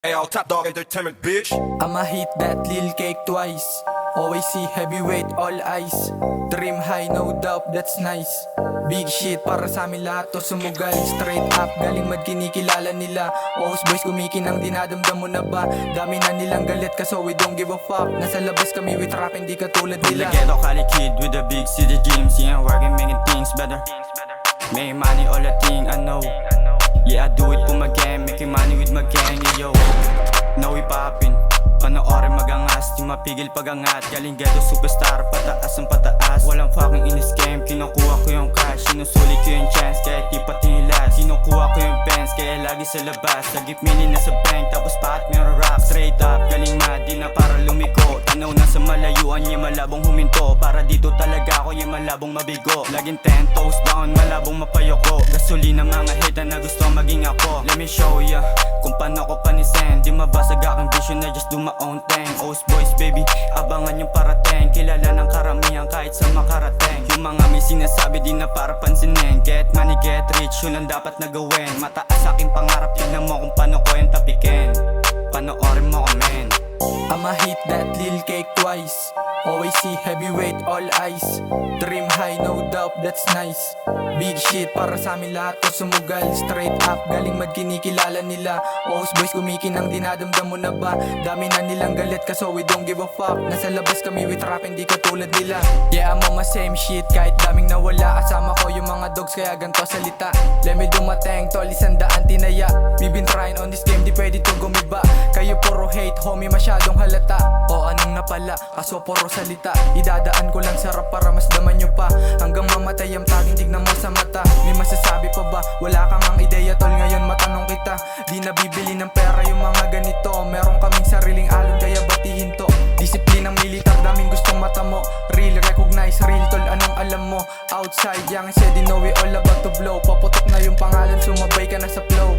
Ayo, Top Dog Entertainment, bitch. I'ma hit that lil cake twice. Always see heavyweight, all eyes. Dream high, no doubt, that's nice. Big shit, para sa amin lahat to sumugal. Straight up, galing mad kinikilala nila. Os boys kumikinang dinadamdam mo na ba? Dami na nilang galit kaso we don't give a fuck. Nasa labas kami with rap, hindi katulad nila. Ghetto Cali kid with a big city dreams. Yeah, I'm working, making things better. Make money, all the thing I know. Yeah, I do it for my gang, making money with my gang, yeah, yo. Now we poppin', panoorin magangas, di mapigil pagangat. Galing ghetto superstar, pataas ang pataas. Walang fucking in-scam, kinukuha ko yung cash. Sinusulit ko yung chance, kahit di pati nilas. Kinukuha ko yung pens, kaya lagi sa labas. Sagip mili na sa bank, tapos paat meron rap. Straight up, galing madi na para lumiko. Tanaw na sa malayuan, yung malabong huminto. Para dito talaga ako, yung malabong mabigo. Laging 10 toes down, malabong mapayoko. Gasolina mga hita na gusto maging ako. Let me show ya, kung paano ko panisin. Di mabasag aking vision na just do my own thing. Os boys baby, abangan yung parating. Kilala ng karamihan kahit sa makarating. Yung mga may sinasabi di na para pansinin. Get money, get rich, yun ang dapat na gawin. Mataas aking pangarap, tignan mo kung paano ko yung tapikin. Panoorin mo ko men. I'ma hit that lil cake twice. Always see heavyweight, all eyes. Dream high, no doubt, that's nice. Big shit, para sa amin lahat to sumugal. Straight up, galing mad kinikilala nila. Os boys kumikinang dinadamdam mo na ba? Dami na nilang galit kaso we don't give a fuck. Nasa labas kami with rap, hindi katulad nila. Yeah, I'm on my same shit, kahit daming nawala. Kasama ko yung mga dogs, kaya ganto salita. Let me do my thing, tol, 100 tinaya. We been trying on this game, di pwede to gumiba. Kayo puro hate, homie, masyadong halata. O anong napala, kaso puro salita. Idadaan ko lang sa rap para mas daman nyo pa. Hanggang mamatay ang taging tignan mo sa mata. May masasabi pa ba? Wala kang ang ideya tol, ngayon matanong kita. Di nabibili ng pera yung mga ganito. Meron kaming sariling alon kaya batihin to. Disiplinang militar, daming gustong mata mo. Real, recognize, real tol, anong alam mo? Outside, young said you know we all about to blow. Paputok na yung pangalan, sumabay ka na sa flow.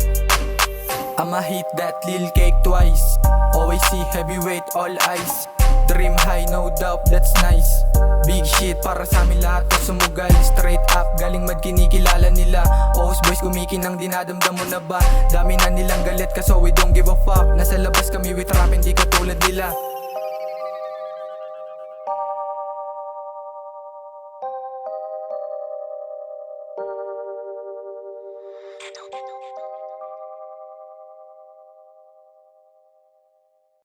I'ma hit that lil cake twice. Always see heavyweight, all eyes. Dream high, no doubt, that's nice. Big shit, para sa amin lahat to sumugal. Straight up, galing mad kinikilala nila. Os boys kumikinang dinadamdam mo na ba? Dami na nilang galit kaso we don't give a fuck. Nasa labas kami with rap, hindi katulad nila.